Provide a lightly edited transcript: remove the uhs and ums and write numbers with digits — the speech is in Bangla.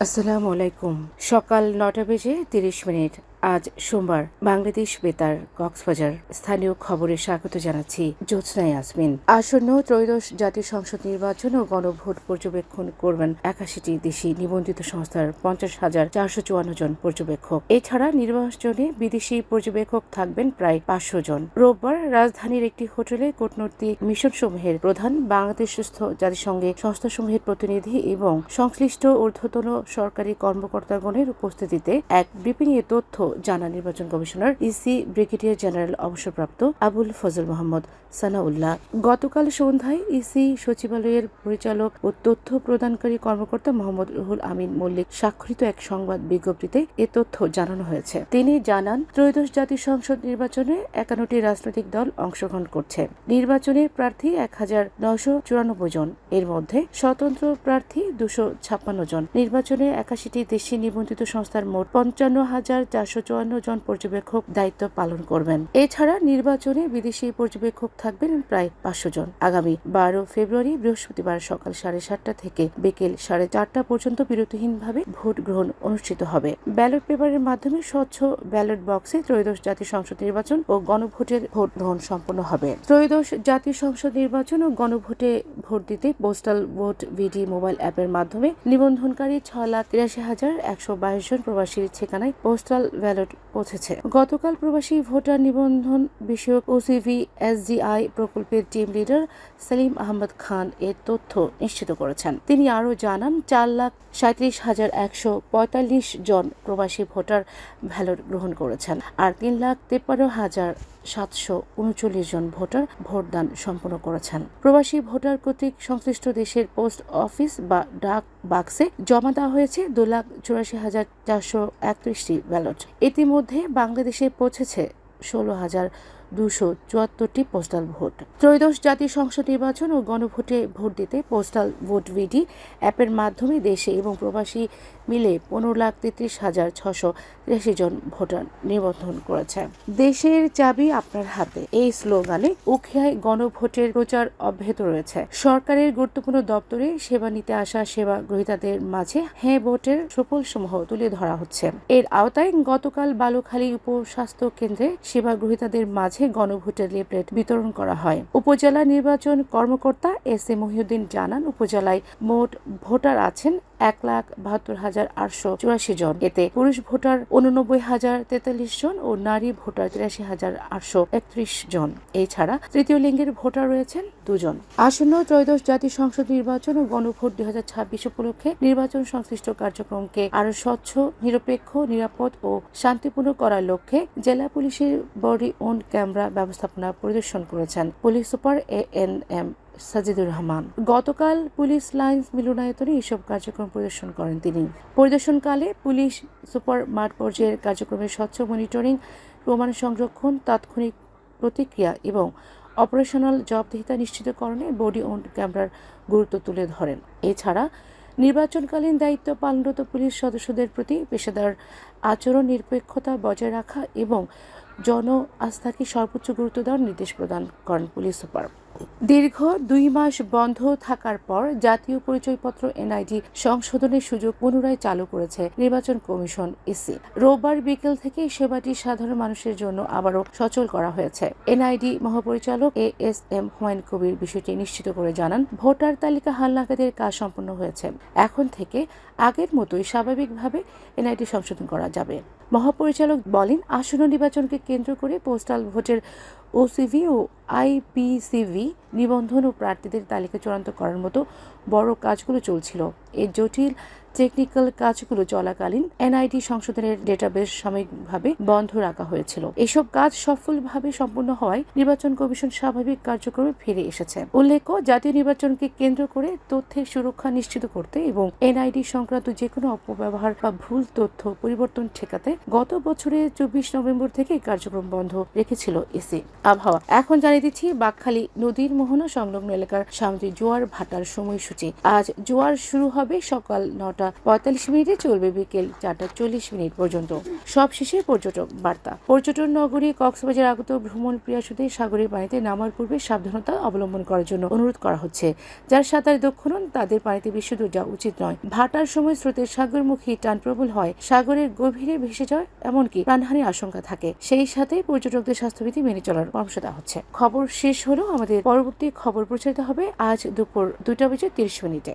আসসালামু আলাইকুম। সকাল ৯টা বেজে ৩০ মিনিট। আজ সোমবার। বাংলাদেশ বেতার কক্সবাজার স্থানীয় খবরে স্বাগত জানাচ্ছি জ্যোৎস্না ইয়াসমিন। আসন্ন ত্রয়োদশ জাতীয় সংসদ নির্বাচন ও গণভোট পর্যবেক্ষণ করবেন ৮১টি দেশি নিবন্ধিত সংস্থার ৫০,৪৫৪ জন পর্যবেক্ষক। এছাড়া নির্বাচনে বিদেশি পর্যবেক্ষক থাকবেন প্রায় ৫০০ জন। রোববার রাজধানীর একটি হোটেলে কূটনৈতিক মিশনসমূহের প্রধান, বাংলাদেশস্থ জাতিসংঘের সংস্থাসমূহের প্রতিনিধি এবং সংশ্লিষ্ট ঊর্ধ্বতন সরকারি কর্মকর্তাগণের উপস্থিতিতে এক ব্রিফিংয়ে তথ্য জানান নির্বাচন কমিশনার ইসি ব্রিগেডিয়ার জেনারেল অবসরপ্রাপ্ত আবুল ফজল মোহাম্মদ সানাউল্লাহ। গতকাল সন্ধ্যায় ইসি সচিবালয়ের পরিচালক ও তথ্য প্রদানকারী কর্মকর্তা মোহাম্মদ রুহুল আমিন মল্লিক স্বাক্ষরিত এক সংবাদ বিজ্ঞপ্তিতে এ তথ্য জানানো হয়েছে। তিনি জানান, ত্রয়োদশ জাতীয় সংসদ নির্বাচনে ৫১টি রাজনৈতিক দল অংশগ্রহণ করছে। নির্বাচনে প্রার্থী ১,৯৯৪ জন, এর মধ্যে স্বতন্ত্র প্রার্থী ২৫৬ জন। নির্বাচনে ৮১টি দেশি নিবন্ধিত সংস্থার মোট ৫৫,৪৫৪ জন পর্যবেক্ষক দায়িত্ব পালন করবেন। এছাড়া নির্বাচনে বিদেশি পর্যবেক্ষক থাকবেন প্রায় ৫০০ জন। আগামী ১২ ফেব্রুয়ারি বৃহস্পতিবার সকাল ৭:৩০ থেকে বিকেল ৪:৩০ পর্যন্ত বিরতিহীনভাবে ভোট গ্রহণ অনুষ্ঠিত হবে। ব্যালট পেপারের মাধ্যমে স্বচ্ছ ব্যালট বক্সে ত্রয়োদশ জাতীয় সংসদ নির্বাচন ও গণভোটের ভোট গ্রহণ সম্পন্ন হবে। ত্রয়োদশ জাতীয় সংসদ নির্বাচন ও গণভোটে ভোট দিতে পোস্টাল ভোট ভিডি মোবাইল অ্যাপের মাধ্যমে নিবন্ধনকারী ৬,৮৩,১২২ জন প্রবাসীর ঠিকানায় পোস্টাল ব্যালট পৌঁছেছে। গতকাল প্রবাসী ভোটার নিবন্ধন বিষয়ক ওসিভি এসজিআই প্রকল্পের টিম লিডার সেলিম আহমদ খান এর তথ্য নিশ্চিত করেছেন। তিনি আরও জানান, ৪,৩৭,১৪৫ জন প্রবাসী ভোটার ব্যালট গ্রহণ করেছেন, আর ৩,৫৩,৭৩৯ জন ভোটার ভোটদান সম্পন্ন করেছেন। প্রবাসী ভোটার কর্তৃক সংশ্লিষ্ট দেশের পোস্ট অফিস বা ডাক বাক্সে জমা দেওয়া হয়েছে ২,৮৪,৪৩১টি ব্যালট। ইতিমধ্যে বাংলাদেশে পৌঁছেছে ১৬,২৭৪টি পোস্টাল ভোট। ত্রয়োদশ জাতীয় সংসদ নির্বাচন ও গণভোটে ভোট দিতে পোস্টাল ভোট ভিডি অ্যাপের মাধ্যমে দেশে এবং প্রবাসী মিলে ১৫,৩৩,৬৮৩ জন ভোটার নিবন্ধন করেছে। দেশের চাবি আপনার হাতে, এই স্লোগানে উখিয়ায় গণভোটের প্রচার অব্যাহত রয়েছে। সরকারের গুরুত্বপূর্ণ দপ্তরে সেবা নিতে আসা সেবা গ্রহীতাদের মাঝে হ্যাঁ ভোটের সুফলসমূহ তুলে ধরা হচ্ছে। এর আওতায় গতকাল বালুখালী উপস্বাস্থ্য কেন্দ্রে সেবা গ্রহীতাদের মাঝে গণভোটের লিফলেট বিতরণ করা হয়। উপজেলা নির্বাচন কর্মকর্তা এস এ মহিউদ্দিন জানান, উপজেলায় মোট ভোটার আছেন ১,৭২,৮৮৪ জন। এতে পুরুষ ভোটার ৮৯,০৪৩ জন ও নারী ভোটার ৮৩,৮৩১ জন। এছাড়া তৃতীয় লিঙ্গের ভোটার রয়েছেন ২ জন। আসন্ন ত্রয়োদশ জাতীয় সংসদ নির্বাচন ও গণভোট ২০২৬ উপলক্ষে নির্বাচন সংশ্লিষ্ট কার্যক্রমকে আরও স্বচ্ছ, নিরপেক্ষ, নিরাপদ ও শান্তিপূর্ণ করার লক্ষ্যে জেলা পুলিশের বডি অন ক্যামেরা ব্যবস্থাপনা পরিদর্শন করেছেন police super ANM Sajidur Rahman. গতকাল পুলিশ লাইন্স মিলনায়তনে এসব কার্যক্রম পরিদর্শন করেন তিনি। পরিদর্শনকালে পুলিশ সুপার মাঠ পর্যায়ের কার্যক্রমের স্বচ্ছ মনিটরিং, প্রমাণ সংরক্ষণ, তাৎক্ষণিক প্রতিক্রিয়া এবং অপারেশনাল জবাবদিহিতা নিশ্চিতকরণে বডি অন ক্যামেরার গুরুত্ব তুলে ধরেন। এছাড়া নির্বাচনকালীন দায়িত্ব পালনরত পুলিশ সদস্যদের প্রতি পেশাদার আচরণ, নিরপেক্ষতা বজায় রাখা এবং জন আস্থাকে সর্বোচ্চ গুরুত্ব দেওয়ার নির্দেশ প্রদান করেন পুলিশ সুপার। দীর্ঘ ২ মাস বন্ধ থাকার পর জাতীয় পরিচয়পত্র NID সংশোধনের সুযোগ পুনরায় চালু করেছে নির্বাচন কমিশন ইসি। রোববার বিকেল থেকে সেবাটি সাধারণ মানুষের জন্য আবারও সচল করা হয়েছে। NID মহাপরিচালক ASM হুমায়ুন কবির বিষয়টি নিশ্চিত করে জানান, ভোটার তালিকা হালনাগাদের কাজ সম্পন্ন হয়েছে। এখন থেকে আগের মতোই স্বাভাবিকভাবে NID সংশোধন করা যাবে। মহাপরিচালক বলেন, আসন্ন নির্বাচনকে কেন্দ্র করে পোস্টাল ভোটের ওসিভি ও IPCV নিবন্ধন ও প্রার্থীদের তালিকা চূড়ান্ত করার মতো বড় কাজগুলো চলছিল। এই জটিল টেকনিক্যাল কাজগুলো চলাকালীন NID সংশোধনের ডেটাবেস সাময়িকভাবে বন্ধ রাখা হয়েছিল। এসব কাজ সফলভাবে সম্পন্ন হওয়ায় নির্বাচন কমিশন স্বাভাবিক কার্যক্রমে ফিরে এসেছে। উল্লেখ্য, জাতীয় নির্বাচনকে কেন্দ্র করে তথ্যের সুরক্ষা নিশ্চিত করতে এবং NID সংক্রান্ত যেকোনো অপব্যবহার বা ভুল তথ্য পরিবর্তন ঠেকাতে গত বছরের ২৪ নভেম্বর থেকে কার্যক্রম বন্ধ রেখেছিল ইসি। আবহাওয়া এখন জানিয়ে দিচ্ছি বাঁকখালী নদীর মোহনা সংলগ্ন এলাকার সামুদ্রিক জোয়ার ভাটার সময়সূচি। আজ জোয়ার শুরু হবে সকাল ৯টা 3:45 চলবে বিকেল 4:40 পর্যন্ত। সবশেষে পর্যটক বার্তা। পর্যটন নগরী কক্সবাজার আগত ভ্রমণ প্রিয়াসুদের সাগরের পানিতে নামার পূর্বে সাবধানতা অবলম্বন করার জন্য অনুরোধ করা হচ্ছে। যার সাঁতারে দক্ষ নন তাদের পানিতে বেশি দূর যাওয়া উচিত নয়। ভাটার সময় স্রোতের সাগরমুখী টান প্রবল হয়, সাগরের গভীরে ভেসে যায়, এমনকি প্রাণহানির আশঙ্কা থাকে। সেই সাথে পর্যটকদের স্বাস্থ্যবিধি মেনে চলার পরামর্শ দেওয়া হচ্ছে। খবর শেষ হলো। আমাদের পরবর্তী খবর প্রচারিত হবে আজ দুপুর 2:30